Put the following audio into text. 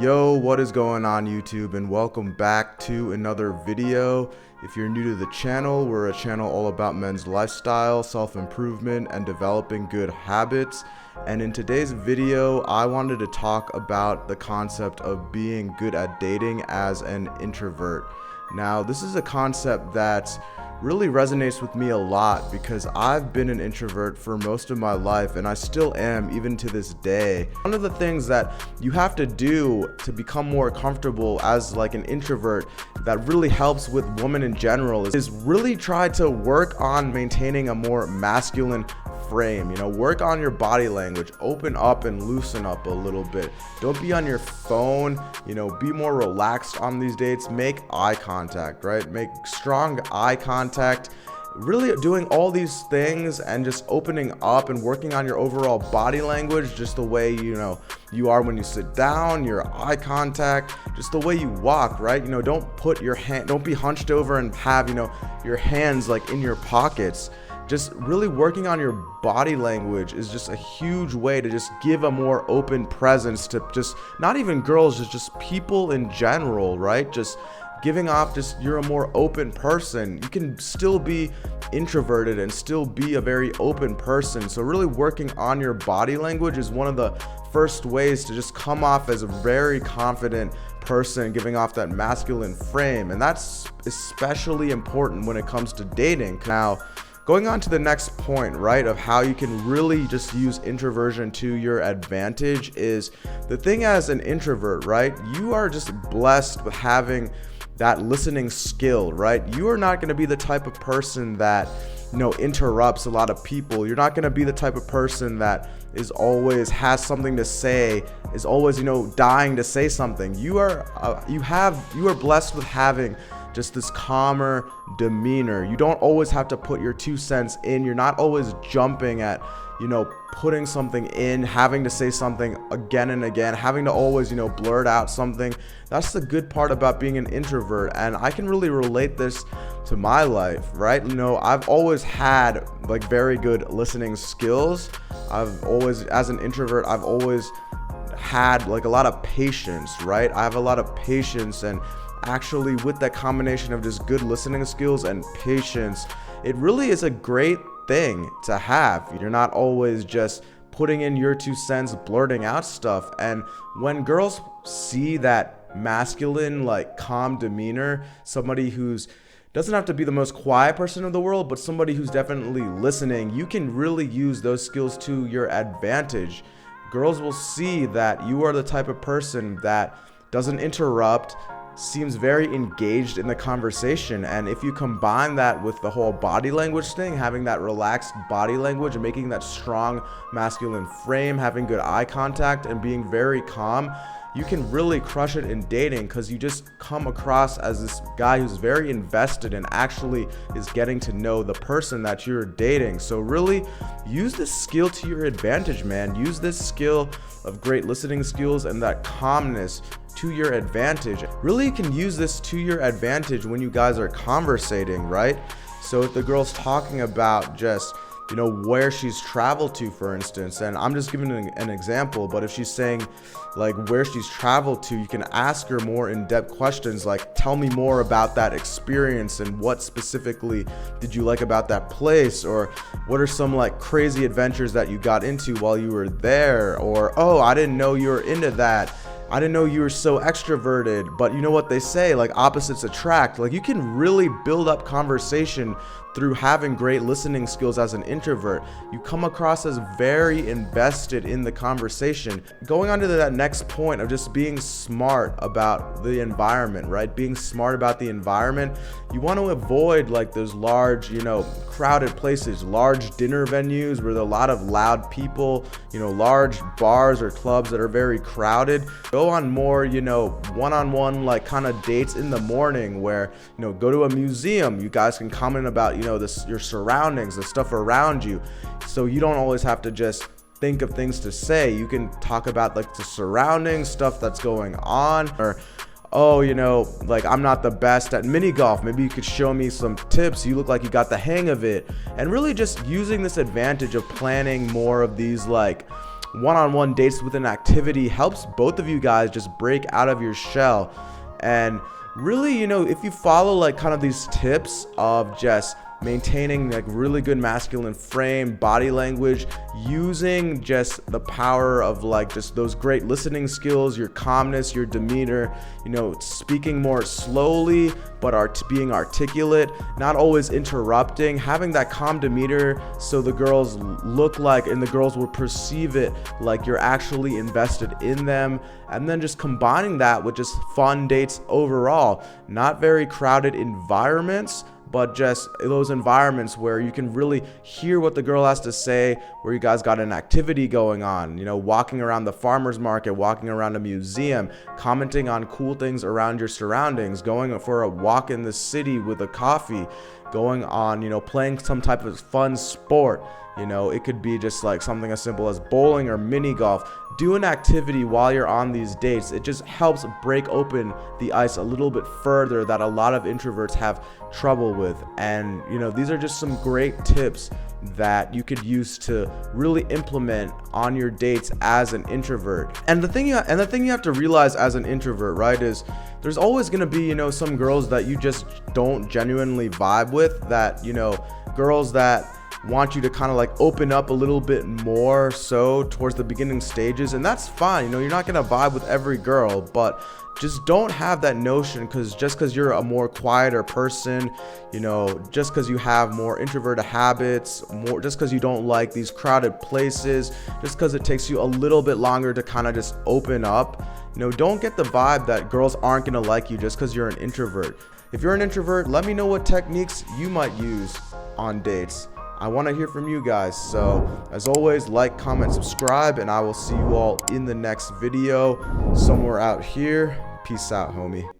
Yo, what is going on YouTube, and welcome back to another video. If you're new to the channel, we're a channel all about men's lifestyle, self-improvement, and developing good habits. And in today's video, I wanted to talk about the concept of being good at dating as an introvert. Now, this is a concept that really resonates with me a lot because I've been an introvert for most of my life, and I still am even to this day. One of the things that you have to do to become more comfortable as like an introvert that really helps with women in general is really try to work on maintaining a more masculine frame. Work on your body language, open up and loosen up a little bit. Don't be on your phone, be more relaxed on these dates. Make eye contact, right? Make strong eye contact. Really doing all these things and just opening up and working on your overall body language, just the way you are when you sit down, your eye contact, just the way you walk, right? Don't be hunched over and have your hands like in your pockets. Just really working on your body language is just a huge way to just give a more open presence to just not even girls, just people in general, right? Just giving off you're a more open person. You can still be introverted and still be a very open person. So really working on your body language is one of the first ways to just come off as a very confident person, giving off that masculine frame. And that's especially important when it comes to dating. Now, going on to the next point, right, of how you can really just use introversion to your advantage is the thing as an introvert, right? You are just blessed with having that listening skill, right? You are not going to be the type of person that interrupts a lot of people. You're not going to be the type of person that is always has something to say, is always dying to say something. You are blessed with having just this calmer demeanor. You don't always have to put your 2 cents in. You're not always jumping at putting something in, having to say something again and again, having to always blurt out something. That's the good part about being an introvert, and I can really relate this to my life, right? I've always had like very good listening skills. As an introvert, I've always had like a lot of patience, right? I have a lot of patience, and actually with that combination of just good listening skills and patience, it really is a great thing to have. You're not always just putting in your 2 cents, blurting out stuff. And when girls see that masculine, like calm demeanor, somebody who's doesn't have to be the most quiet person in the world, but somebody who's definitely listening, you can really use those skills to your advantage. Girls will see that you are the type of person that doesn't interrupt, seems very engaged in the conversation. And if you combine that with the whole body language thing, having that relaxed body language and making that strong masculine frame, having good eye contact and being very calm, you can really crush it in dating because you just come across as this guy who's very invested and actually is getting to know the person that you're dating. So really use this skill to your advantage, man. Use this skill of great listening skills and that calmness to your advantage. Really, you can use this to your advantage when you guys are conversating, right? So if the girl's talking about just where she's traveled to, for instance, and I'm just giving an example, but if she's saying like where she's traveled to, you can ask her more in-depth questions like, tell me more about that experience and what specifically did you like about that place, or what are some like crazy adventures that you got into while you were there, or oh, I didn't know you were into that. I didn't know you were so extroverted. But you know what they say, like opposites attract. Like you can really build up conversation through having great listening skills as an introvert. You come across as very invested in the conversation. Going on to that next point of just being smart about the environment, right? Being smart about the environment. You want to avoid like those large, crowded places, large dinner venues where there are a lot of loud people, large bars or clubs that are very crowded. Go on more, one-on-one like kind of dates in the morning where, go to a museum. You guys can comment about, your surroundings, the stuff around you. So you don't always have to just think of things to say. You can talk about like the surroundings, stuff that's going on, or oh, like I'm not the best at mini golf. Maybe you could show me some tips. You look like you got the hang of it. And really just using this advantage of planning more of these like one-on-one dates with an activity helps both of you guys just break out of your shell. And really, you know, if you follow like kind of these tips of just maintaining like really good masculine frame, body language, using just the power of like just those great listening skills, your calmness, your demeanor, you know, speaking more slowly but being articulate, not always interrupting, having that calm demeanor so the girls look like, and the girls will perceive it like you're actually invested in them. And then just combining that with just fun dates overall, not very crowded environments, but just those environments where you can really hear what the girl has to say, where you guys got an activity going on, you know, walking around the farmer's market, walking around a museum, commenting on cool things around your surroundings, going for a walk in the city with a coffee, going on, you know, playing some type of fun sport. You know, it could be just like something as simple as bowling or mini golf. Do an activity while you're on these dates. It just helps break open the ice a little bit further that a lot of introverts have trouble with. And, you know, these are just some great tips that you could use to really implement on your dates as an introvert. And the thing you have to realize as an introvert, right, is there's always going to be, you know, some girls that you just don't genuinely vibe with, that, you know, girls that want you to kind of like open up a little bit more so towards the beginning stages, and that's fine. You know, you're not gonna vibe with every girl, but just don't have that notion because you're a more quieter person, you know, just because you have more introverted habits, just because you don't like these crowded places, just because it takes you a little bit longer to kind of just open up, you know, don't get the vibe that girls aren't gonna like you just because you're an introvert. If you're an introvert, let me know what techniques you might use on dates. I want to hear from you guys. So as always, like, comment, subscribe, and I will see you all in the next video somewhere out here. Peace out, homie.